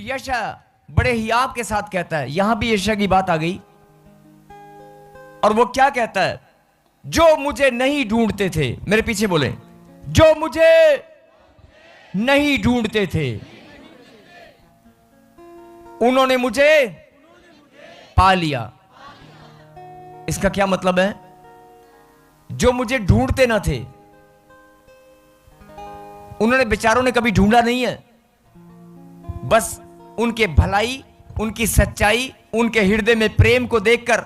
यशा बड़े हियाव के साथ कहता है, यहां भी यशा की बात आ गई, और वो क्या कहता है? जो मुझे नहीं ढूंढते थे, मेरे पीछे बोले, जो मुझे नहीं ढूंढते थे उन्होंने मुझे पा लिया। इसका क्या मतलब है? जो मुझे ढूंढते ना थे, उन्होंने बेचारों ने कभी ढूंढा नहीं है, बस उनके भलाई, उनकी सच्चाई, उनके हृदय में प्रेम को देखकर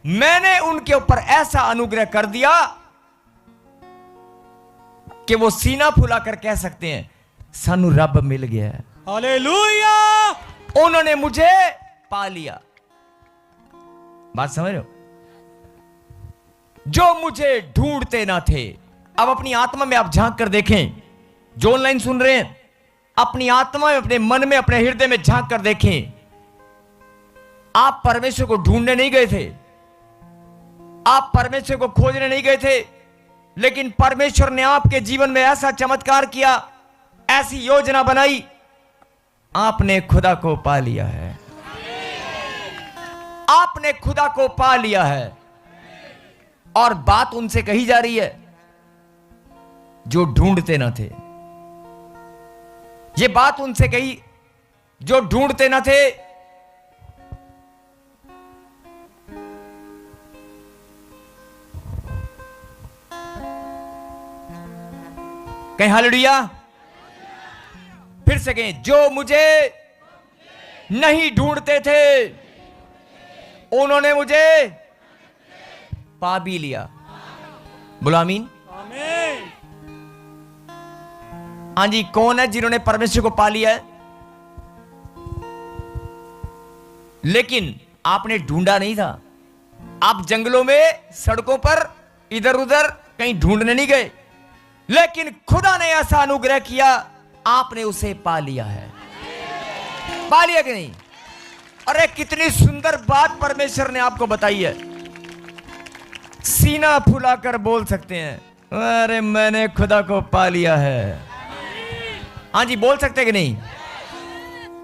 मैंने उनके ऊपर ऐसा अनुग्रह कर दिया कि वो सीना फुलाकर कह सकते हैं, सानू रब मिल गया है। हालेलुया। उन्होंने मुझे पा लिया। बात समझ रहे हो? जो मुझे ढूंढते ना थे। अब अपनी आत्मा में आप झांक कर देखें, जो ऑनलाइन सुन रहे हैं, अपनी आत्मा में, अपने मन में, अपने हृदय में झांक कर देखें। आप परमेश्वर को ढूंढने नहीं गए थे, आप परमेश्वर को खोजने नहीं गए थे, लेकिन परमेश्वर ने आपके जीवन में ऐसा चमत्कार किया, ऐसी योजना बनाई, आपने खुदा को पा लिया है। आपने खुदा को पा लिया है। और बात उनसे कही जा रही है जो ढूंढते ना थे। ये बात उनसे कही जो ढूंढते ना थे। कहीं हालेलुया। फिर से कहें, जो मुझे नहीं ढूंढते थे उन्होंने मुझे पा भी लिया। बोलो आमीन। आमीन। हाँ जी, कौन है जिन्होंने परमेश्वर को पा लिया है? लेकिन आपने ढूंढा नहीं था। आप जंगलों में, सड़कों पर, इधर उधर कहीं ढूंढने नहीं गए, लेकिन खुदा ने ऐसा अनुग्रह किया, आपने उसे पा लिया है। पा लिया कि नहीं? अरे कितनी सुंदर बात परमेश्वर ने आपको बताई है। सीना फुलाकर बोल सकते हैं, अरे मैंने खुदा को पा लिया है। हाँ जी, बोल सकते कि नहीं?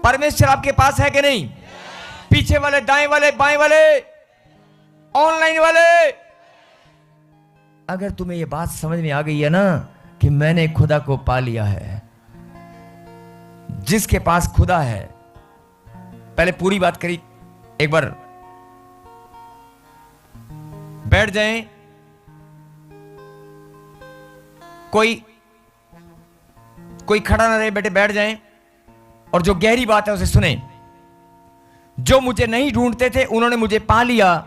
परमेश्वर आपके पास है कि नहीं? पीछे वाले, दाएं वाले, बाएं वाले, ऑनलाइन वाले, अगर तुम्हें यह बात समझ में आ गई है ना कि मैंने खुदा को पा लिया है, जिसके पास खुदा है, पहले पूरी बात करी, एक बार बैठ जाएं, कोई खड़ा ना रहे, बेटे बैठ जाएं, और जो गहरी बात है उसे सुने। जो मुझे नहीं ढूंढते थे उन्होंने मुझे पा लिया,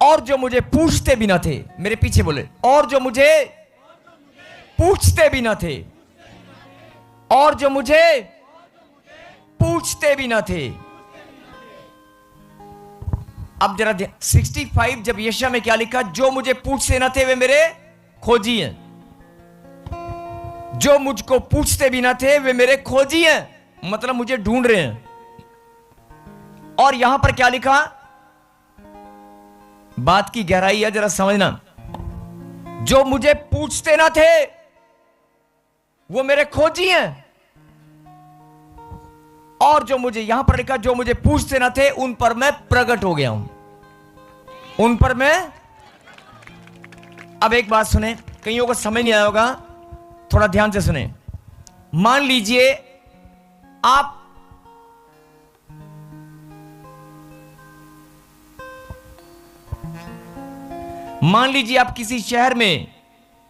और जो मुझे पूछते भी ना थे, मेरे पीछे बोले, और जो मुझे पूछते भी ना थे, और जो मुझे पूछते भी ना थे। अब जरा 65 जब यशायाह में क्या लिखा? जो मुझे पूछते ना थे वे मेरे खोजी हैं। जो मुझको पूछते भी ना थे वे मेरे खोजी हैं, मतलब मुझे ढूंढ रहे हैं। और यहां पर क्या लिखा? बात की गहराई है, जरा समझना। जो मुझे पूछते ना थे वो मेरे खोजी हैं, और जो मुझे, यहां पर लिखा, जो मुझे पूछते ना थे उन पर मैं प्रकट हो गया हूं। उन पर मैं। अब एक बात सुने, कईयों को समझ नहीं आया होगा, थोड़ा ध्यान से सुने। मान लीजिए आप किसी शहर में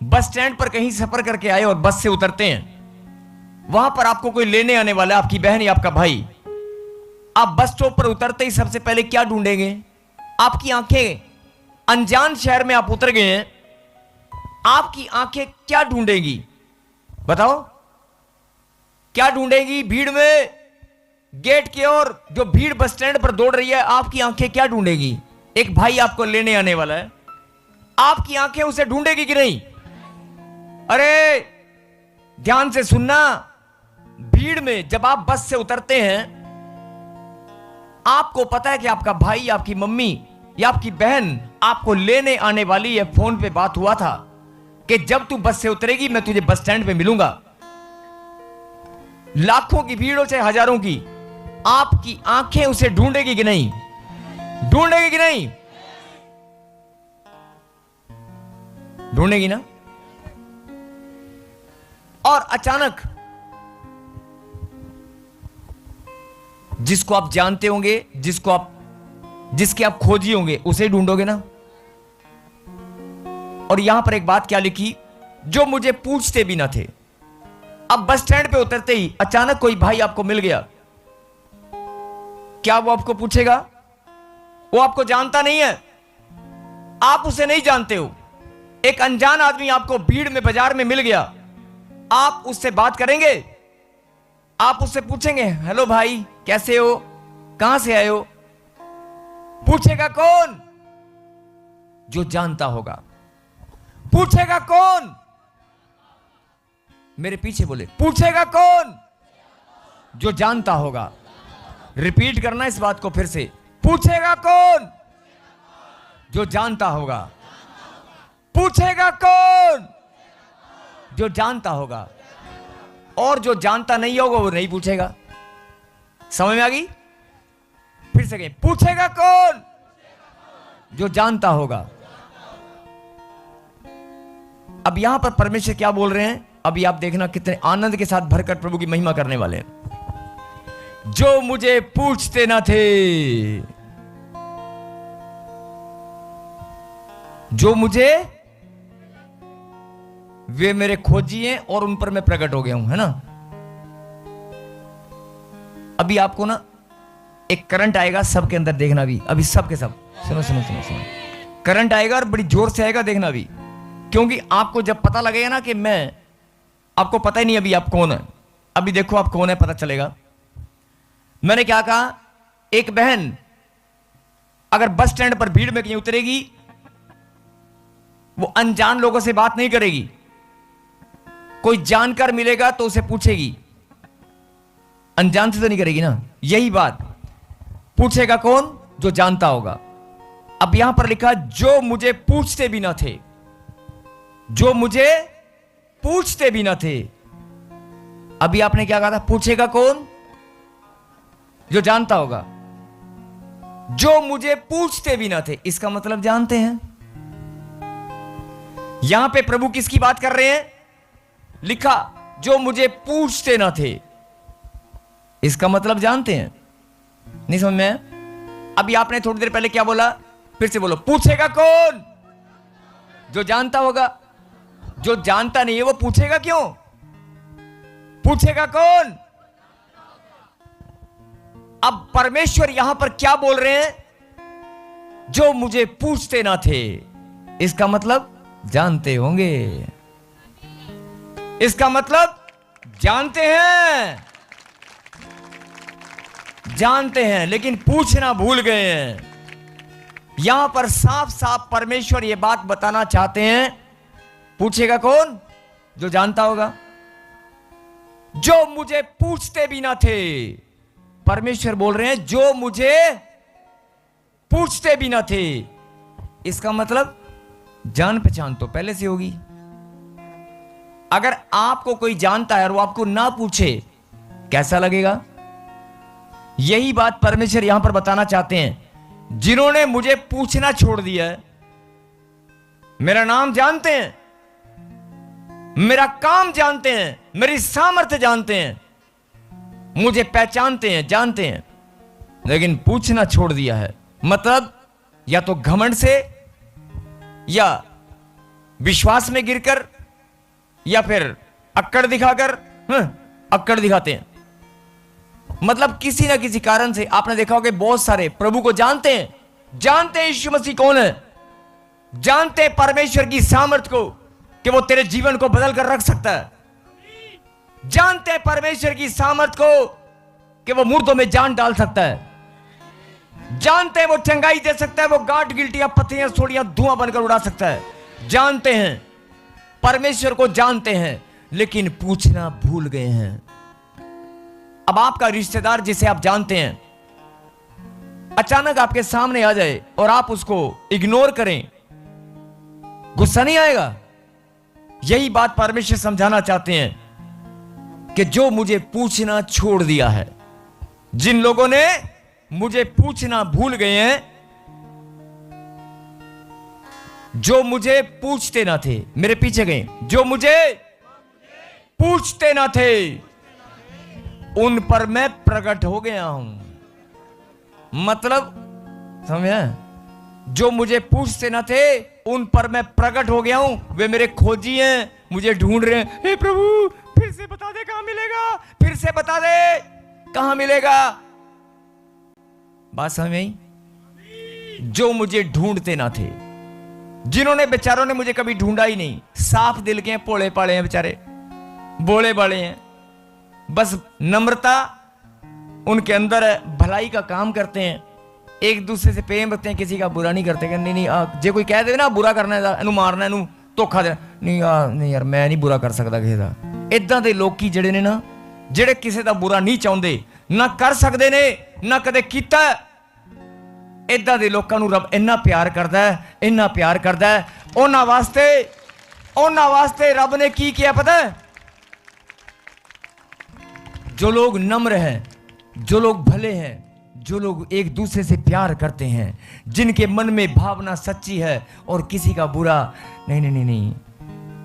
बस स्टैंड पर कहीं सफर करके आए और बस से उतरते हैं। वहां पर आपको कोई लेने आने वाला है, आपकी बहन या आपका भाई। आप बस स्टॉप पर उतरते ही सबसे पहले क्या ढूंढेंगे? आपकी आंखें, अनजान शहर में आप उतर गए हैं, आपकी आंखें क्या ढूंढेंगी? बताओ, क्या ढूंढेगी? भीड़ में, गेट की ओर, जो भीड़ बस स्टैंड पर दौड़ रही है, आपकी आंखें क्या ढूंढेगी? एक भाई आपको लेने आने वाला है, आपकी आंखें उसे ढूंढेगी कि नहीं? अरे ध्यान से सुनना, भीड़ में जब आप बस से उतरते हैं, आपको पता है कि आपका भाई, आपकी मम्मी या आपकी बहन आपको लेने आने वाली है। फोन पे बात हुआ था कि जब तू बस से उतरेगी मैं तुझे बस स्टैंड पे मिलूंगा। लाखों की भीड़ हो चाहे हजारों की, आपकी आंखें उसे ढूंढेगी कि नहीं? ढूंढेगी कि नहीं? ढूंढेगी ना? और अचानक जिसको आप जानते होंगे, जिसके आप खोजी होंगे, उसे ढूंढोगे ना? और यहां पर एक बात क्या लिखी, जो मुझे पूछते भी ना थे। अब बस स्टैंड पे उतरते ही अचानक कोई भाई आपको मिल गया, क्या वो आपको पूछेगा? वो आपको जानता नहीं है, आप उसे नहीं जानते हो। एक अनजान आदमी आपको भीड़ में, बाजार में मिल गया, आप उससे बात करेंगे? आप उससे पूछेंगे, हेलो भाई कैसे हो, कहां से आए हो? पूछेगा कौन? जो जानता होगा। पूछेगा कौन? मेरे पीछे बोले, पूछेगा कौन? जो जानता होगा। रिपीट करना इस बात को फिर से, पूछेगा कौन? जो जानता होगा। पूछेगा कौन? जो जानता होगा। और जो जानता नहीं होगा वो नहीं पूछेगा। समझ में आ गई? फिर से कहें, पूछेगा कौन? जो जानता होगा। अब यहां पर परमेश्वर क्या बोल रहे हैं, अभी आप देखना कितने आनंद के साथ भरकर प्रभु की महिमा करने वाले हैं। जो मुझे पूछते ना थे, जो मुझे, वे मेरे खोजी हैं और उन पर मैं प्रकट हो गया हूं, है ना? अभी आपको ना एक करंट आएगा सबके अंदर, देखना भी अभी सबके सब। सुनो सुनो सुनो सुनो, करंट आएगा और बड़ी जोर से आएगा, देखना भी। क्योंकि आपको जब पता लगेगा ना कि मैं, आपको पता ही नहीं अभी आप कौन है, अभी देखो आप कौन है, पता चलेगा। मैंने क्या कहा, एक बहन अगर बस स्टैंड पर भीड़ में कहीं उतरेगी, वो अनजान लोगों से बात नहीं करेगी। कोई जानकार मिलेगा तो उसे पूछेगी, अनजान से तो नहीं करेगी ना। यही बात, पूछेगा कौन? जो जानता होगा। अब यहां पर लिखा, जो मुझे पूछते भी ना थे। जो मुझे पूछते भी ना थे। अभी आपने क्या कहा था, पूछेगा कौन? जो जानता होगा। जो मुझे पूछते भी ना थे, इसका मतलब जानते हैं। यहां पे प्रभु किसकी बात कर रहे हैं? लिखा, जो मुझे पूछते ना थे, इसका मतलब जानते हैं। नहीं समझ में? अभी आपने थोड़ी देर पहले क्या बोला, फिर से बोलो, पूछेगा कौन? जो जानता होगा। जो जानता नहीं है वो पूछेगा क्यों? पूछेगा कौन? अब परमेश्वर यहां पर क्या बोल रहे हैं, जो मुझे पूछते ना थे, इसका मतलब जानते होंगे। इसका मतलब जानते हैं, जानते हैं, लेकिन पूछना भूल गए हैं। यहां पर साफ साफ परमेश्वर यह बात बताना चाहते हैं, पूछेगा कौन? जो जानता होगा। जो मुझे पूछते भी ना थे, परमेश्वर बोल रहे हैं, जो मुझे पूछते भी ना थे, इसका मतलब जान पहचान तो पहले से होगी। अगर आपको कोई जानता है और वो आपको ना पूछे, कैसा लगेगा? यही बात परमेश्वर यहां पर बताना चाहते हैं। जिन्होंने मुझे पूछना छोड़ दिया है, मेरा नाम जानते हैं, मेरा काम जानते हैं, मेरी सामर्थ्य जानते हैं, मुझे पहचानते हैं, जानते हैं, लेकिन पूछना छोड़ दिया है। मतलब या तो घमंड से, या विश्वास में गिरकर, या फिर अक्कड़ दिखाकर। अक्कड़ दिखाते हैं, मतलब किसी ना किसी कारण से। आपने देखा होगा बहुत सारे प्रभु को जानते हैं, जानते हैं यीशु मसीह कौन है, जानते हैं परमेश्वर की सामर्थ को कि वो तेरे जीवन को बदल कर रख सकता है, जानते हैं परमेश्वर की सामर्थ को कि वो मुर्दों में जान डाल सकता है, जानते हैं वो चंगाई दे सकता है, वो गांठ गिल्टियां पत्तियां सोड़ियां धुआं बनकर उड़ा सकता है। जानते हैं, परमेश्वर को जानते हैं, लेकिन पूछना भूल गए हैं। अब आपका रिश्तेदार जिसे आप जानते हैं अचानक आपके सामने आ जाए और आप उसको इग्नोर करें, गुस्सा नहीं आएगा? यही बात परमेश्वर समझाना चाहते हैं कि जो मुझे पूछना छोड़ दिया है, जिन लोगों ने मुझे पूछना भूल गए हैं, जो मुझे पूछते ना थे, मेरे पीछे गए, जो मुझे पूछते ना थे उन पर मैं प्रकट हो गया हूं। मतलब समझे? जो मुझे पूछते ना थे उन पर मैं प्रकट हो गया हूं। वे मेरे खोजी हैं, मुझे ढूंढ रहे हैं। हे प्रभु, फिर से बता दे कहां मिलेगा, फिर से बता दे कहां मिलेगा। बात समझ में आई? जो मुझे ढूंढते ना थे, जिन्होंने बेचारों ने मुझे कभी ढूंढा ही नहीं, साफ दिल के हैं, पोले पाले हैं बेचारे, बोले बाले हैं, बस नम्रता उनके अंदर है, भलाई का काम करते हैं, एक दूसरे से प्रेम रखते हैं, किसी का बुरा नहीं करते कि नहीं जे कोई कह दे ना बुरा करना है, इनू मारना, इनू धोखा देना, नहीं यार मैं नहीं बुरा कर सकता किसी का। इदां दे लोकी ਜਿਹੜੇ ਨੇ ਨਾ, ਜਿਹੜੇ ਕਿਸੇ ਦਾ बुरा नहीं ਚਾਹੁੰਦੇ, ना कर सकते ने, ना कदे कीता। इदां दे लोकां नू रब इन्ना प्यार करदा है, इन्ना प्यार करदा है। उन्हां वास्ते रब ने की किया पता है? जो लोग नम्र हैं, जो लोग भले हैं, जो लोग एक दूसरे से प्यार करते हैं, जिनके मन में भावना सच्ची है और किसी का बुरा नहीं,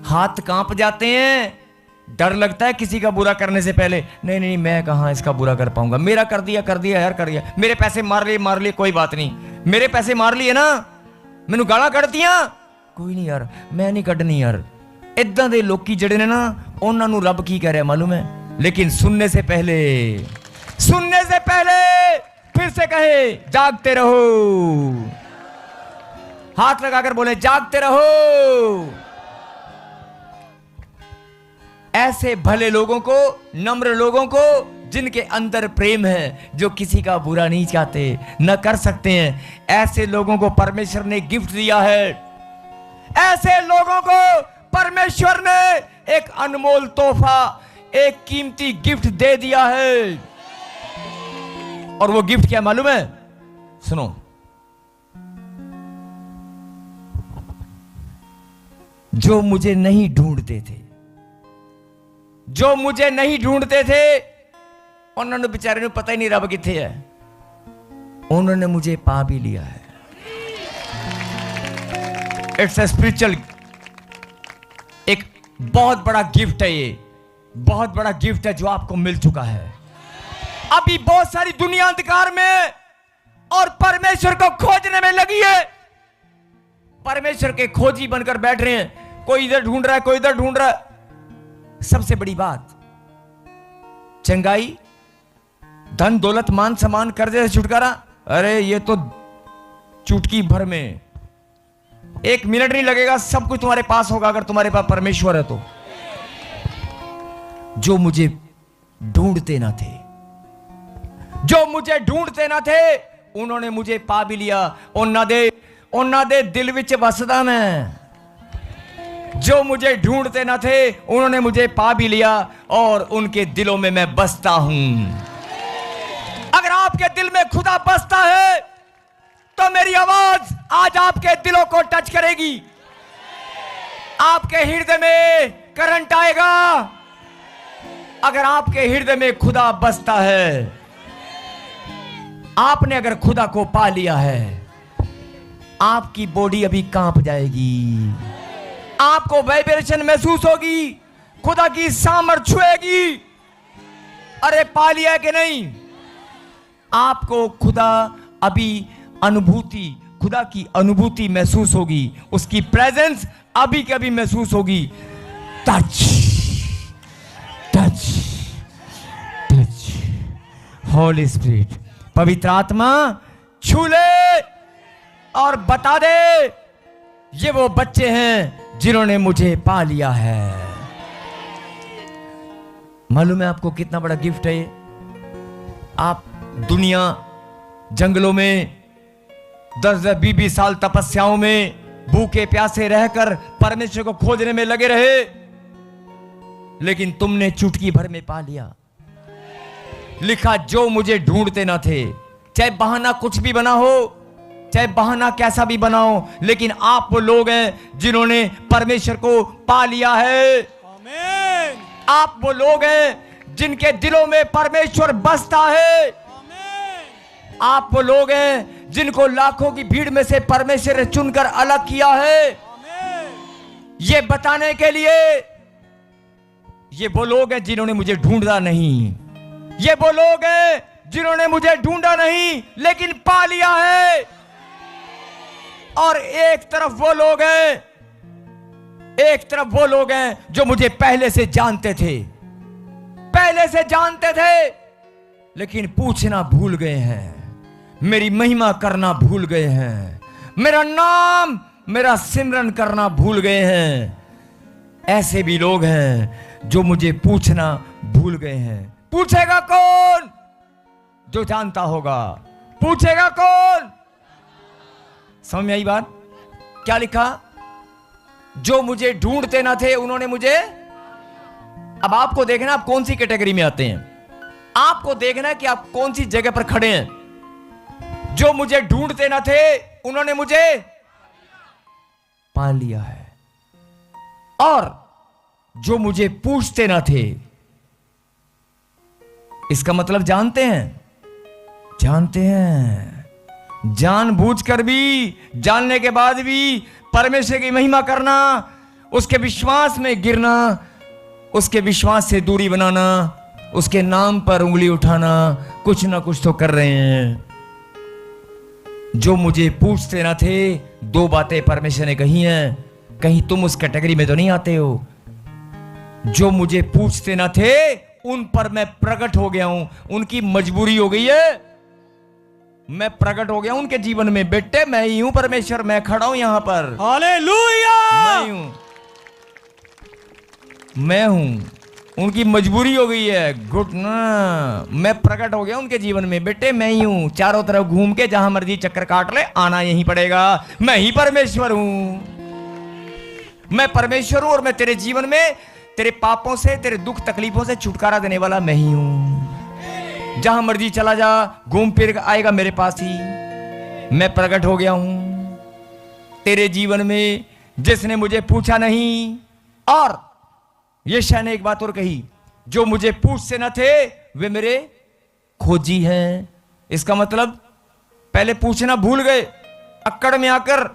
हाथ कांप जाते हैं, डर लगता है किसी का बुरा करने से पहले। नहीं मैं कहां इसका बुरा कर पाऊंगा, मेरा कर दिया यार, कर दिया, मेरे पैसे मार लिए कोई बात नहीं, मेरे पैसे मार लिए ना, मैनू गाला कढ़ दिया, कोई नहीं यार, मैं नहीं कढ़नी यार। इदां दे लोकी जिहड़े ने ना, उन्हां नू रब की कह रहा मालूम है? लेकिन सुनने से पहले फिर से कहे जागते रहो, हाथ लगाकर बोले जागते रहो। ऐसे भले लोगों को, नम्र लोगों को, जिनके अंदर प्रेम है, जो किसी का बुरा नहीं चाहते, न कर सकते हैं, ऐसे लोगों को परमेश्वर ने गिफ्ट दिया है। ऐसे लोगों को परमेश्वर ने एक अनमोल तोहफा, एक कीमती गिफ्ट दे दिया है। और वो गिफ्ट क्या मालूम है? सुनो, जो मुझे नहीं ढूंढते थे, जो मुझे नहीं ढूंढते थे, उन्होंने बेचारे ने पता ही नहीं रब किथे है, उन्होंने मुझे पा भी लिया है। इट्स ए स्पिरिचुअल, एक बहुत बड़ा गिफ्ट है, ये बहुत बड़ा गिफ्ट है जो आपको मिल चुका है। अभी बहुत सारी दुनिया अंधकार में और परमेश्वर को खोजने में लगी है, परमेश्वर के खोजी बनकर बैठ रहे हैं, कोई इधर ढूंढ रहा है, कोई इधर ढूंढ रहा है। सबसे बड़ी बात, चंगाई, धन दौलत मान सम्मान कर्जे से छुटकारा, अरे ये तो चुटकी भर में, 1 मिनट नहीं लगेगा, सब कुछ तुम्हारे पास होगा अगर तुम्हारे पास परमेश्वर है तो। जो मुझे ढूंढते ना थे, जो मुझे ढूंढते ना थे, उन्होंने मुझे पा भी लिया। उन्हां दे दिल विच वसदा मैं। जो मुझे ढूंढते ना थे, उन्होंने मुझे पा भी लिया और उनके दिलों में मैं बसता हूं। अगर आपके दिल में खुदा बसता है तो मेरी आवाज आज आपके दिलों को टच करेगी, आपके हृदय में करंट आएगा। अगर आपके हृदय में खुदा बसता है, आपने अगर खुदा को पा लिया है, आपकी बॉडी अभी कांप जाएगी, आपको वाइब्रेशन महसूस होगी, खुदा की सामर्थ छुएगी। अरे पा लिया कि नहीं? आपको खुदा अभी अनुभूति, खुदा की अनुभूति महसूस होगी, उसकी प्रेजेंस अभी के अभी महसूस होगी। Touch touch touch, Holi spirit, पवित्र आत्मा छू ले और बता दे, ये वो बच्चे हैं जिन्होंने मुझे पा लिया है। मालूम है आपको कितना बड़ा गिफ्ट है ये? आप दुनिया जंगलों में 10-10, 20 साल तपस्याओं में भूखे प्यासे रहकर परमेश्वर को खोजने में लगे रहे, लेकिन तुमने चुटकी भर में पा लिया। लिखा, जो मुझे ढूंढते ना थे, चाहे बहाना कुछ भी बना हो, चाहे बहाना कैसा भी बनाओ, लेकिन आप वो लोग हैं जिन्होंने परमेश्वर को पा लिया है। आमीन। आप वो लोग हैं जिनके दिलों में परमेश्वर बसता है। आमीन। आप वो लोग हैं जिनको लाखों की भीड़ में से परमेश्वर ने चुनकर अलग किया है, ये बताने के लिए ये वो लोग हैं जिन्होंने मुझे ढूंढा नहीं। ये वो लोग हैं जिन्होंने मुझे ढूंढा नहीं लेकिन पा लिया है। और एक तरफ वो लोग हैं जो मुझे पहले से जानते थे लेकिन पूछना भूल गए हैं, मेरी महिमा करना भूल गए हैं, मेरा नाम मेरा सिमरन करना भूल गए हैं। ऐसे भी लोग हैं जो मुझे पूछना भूल गए हैं। पूछेगा कौन? जो जानता होगा। पूछेगा कौन? समझ में आई बात? क्या लिखा? जो मुझे ढूंढते ना थे उन्होंने मुझे। अब आपको देखना आप कौन सी कैटेगरी में आते हैं, आपको देखना कि आप कौन सी जगह पर खड़े हैं। जो मुझे ढूंढते ना थे उन्होंने मुझे पा लिया है, और जो मुझे पूछते ना थे, इसका मतलब जानते हैं जानबूझकर भी, जानने के बाद भी परमेश्वर की महिमा करना, उसके विश्वास में गिरना, उसके विश्वास से दूरी बनाना, उसके नाम पर उंगली उठाना, कुछ ना कुछ तो कर रहे हैं। जो मुझे पूछते ना थे, दो बातें परमेश्वर ने कही हैं। कहीं तुम उस कैटेगरी में तो नहीं आते हो? जो मुझे पूछते ना थे उन पर मैं प्रकट हो गया हूं। उनकी मजबूरी हो गई है, मैं प्रकट हो गया उनके जीवन में। बेटे मैं ही हूं परमेश्वर, मैं खड़ा हूं यहां पर। हालेलुया। मैं हूं। उनकी मजबूरी हो गई है, घुटना। मैं प्रकट हो गया उनके जीवन में। बेटे मैं ही हूं, चारों तरफ घूम के जहां मर्जी चक्कर काट ले, आना यहीं पड़ेगा। मैं ही परमेश्वर हूं, मैं परमेश्वर हूं, और मैं तेरे जीवन में तेरे पापों से, तेरे दुख तकलीफों से छुटकारा देने वाला मैं ही हूं। जहां मर्जी चला जा, घूम फिर आएगा मेरे पास ही। मैं प्रकट हो गया हूं तेरे जीवन में, जिसने मुझे पूछा नहीं। और यशायाह ने एक बात और कही, जो मुझे पूछते न थे वे मेरे खोजी हैं। इसका मतलब पहले पूछना भूल गए, अक्कड़ में आकर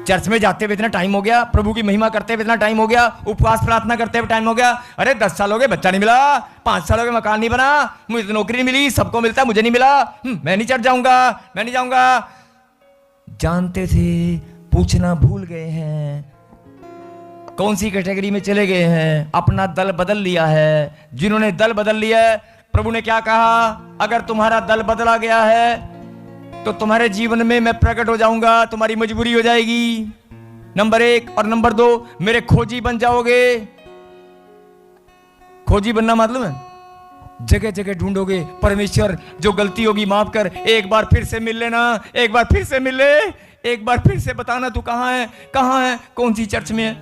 चर्च में जाते हुए इतना टाइम हो गया, प्रभु की महिमा करते हुए इतना टाइम हो गया, उपवास प्रार्थना करते हुए टाइम हो गया। अरे 10 साल हो गए बच्चा नहीं मिला, 5 साल हो गए मकान नहीं बना, मुझे तो नौकरी नहीं मिली, सबको मिलता मुझे नहीं मिला, मैं नहीं चढ़ जाऊंगा, मैं नहीं जाऊंगा। जानते थे, पूछना भूल गए हैं। कौन सी कैटेगरी में चले गए हैं? अपना दल बदल लिया है। जिन्होंने दल बदल लिया है, प्रभु ने क्या कहा? अगर तुम्हारा दल बदला गया है तो तुम्हारे जीवन में मैं प्रकट हो जाऊंगा, तुम्हारी मजबूरी हो जाएगी। नंबर 1 और नंबर 2, मेरे खोजी बन जाओगे। खोजी बनना मतलब है जगह जगह ढूंढोगे, परमेश्वर जो गलती होगी माफ कर, एक बार फिर से मिल लेना, एक बार फिर से मिल ले, एक बार फिर से बताना तू कहां है, कहां है, कौन सी चर्च में है,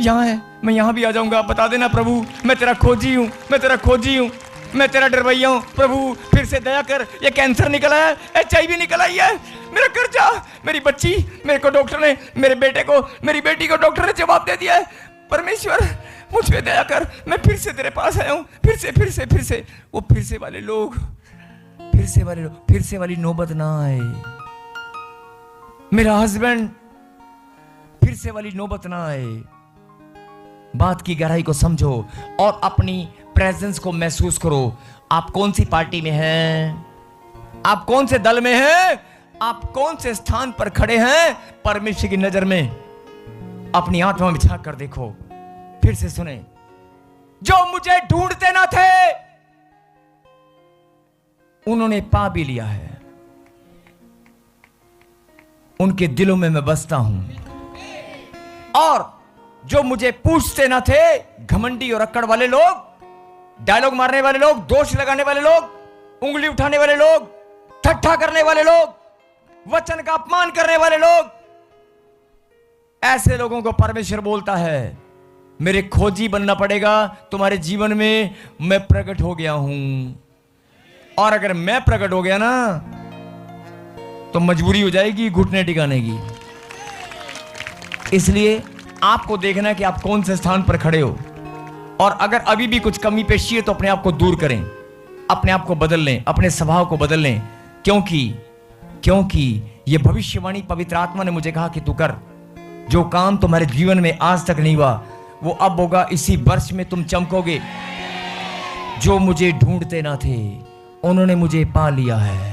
यहां है, मैं यहां भी आ जाऊंगा, बता देना प्रभु मैं तेरा खोजी हूं, मैं तेरा खोजी हूं, मैं तेरा डरवैया हूं। प्रभु फिर से दया कर, ये कैंसर निकला है, HIV निकल आई है, मेरा कर्जा, मेरी बच्ची, मेरे को डॉक्टर ने, मेरे बेटे को, मेरी बेटी को डॉक्टर ने जवाब दे दिया है। परमेश्वर मुझ पे दया कर, मैं फिर से तेरे पास आया हूं, फिर से। वो फिर से वाले लोग, फिर से वाली नौबत ना आए। मेरा हस्बैंड, फिर से वाली नौबत ना आए। बात की गहराई को समझो और अपनी प्रेजेंस को महसूस करो। आप कौन सी पार्टी में हैं? आप कौन से दल में हैं? आप कौन से स्थान पर खड़े हैं? परमेश्वर की नजर में अपनी आत्मा में झांक कर देखो। फिर से सुने, जो मुझे ढूंढते ना थे उन्होंने पा भी लिया है। उनके दिलों में मैं बसता हूं। और जो मुझे पूछते ना थे, घमंडी और अक्कड़ वाले लोग, डायलॉग मारने वाले लोग, दोष लगाने वाले लोग, उंगली उठाने वाले लोग, ठट्ठा करने वाले लोग, वचन का अपमान करने वाले लोग, ऐसे लोगों को परमेश्वर बोलता है मेरे खोजी बनना पड़ेगा। तुम्हारे जीवन में मैं प्रकट हो गया हूं, और अगर मैं प्रकट हो गया ना तो मजबूरी हो जाएगी घुटने टिकाने की। इसलिए आपको देखना है कि आप कौन से स्थान पर खड़े हो, और अगर अभी भी कुछ कमी पेशी है तो अपने आप को दूर करें। अपने आप को बदल लें, अपने स्वभाव को बदल लें, क्योंकि ये भविष्यवाणी पवित्र आत्मा ने मुझे कहा कि तू कर। जो काम तुम्हारे जीवन में आज तक नहीं हुआ वो अब होगा। इसी वर्ष में तुम चमकोगे। जो मुझे ढूंढते ना थे उन्होंने मुझे पा लिया है।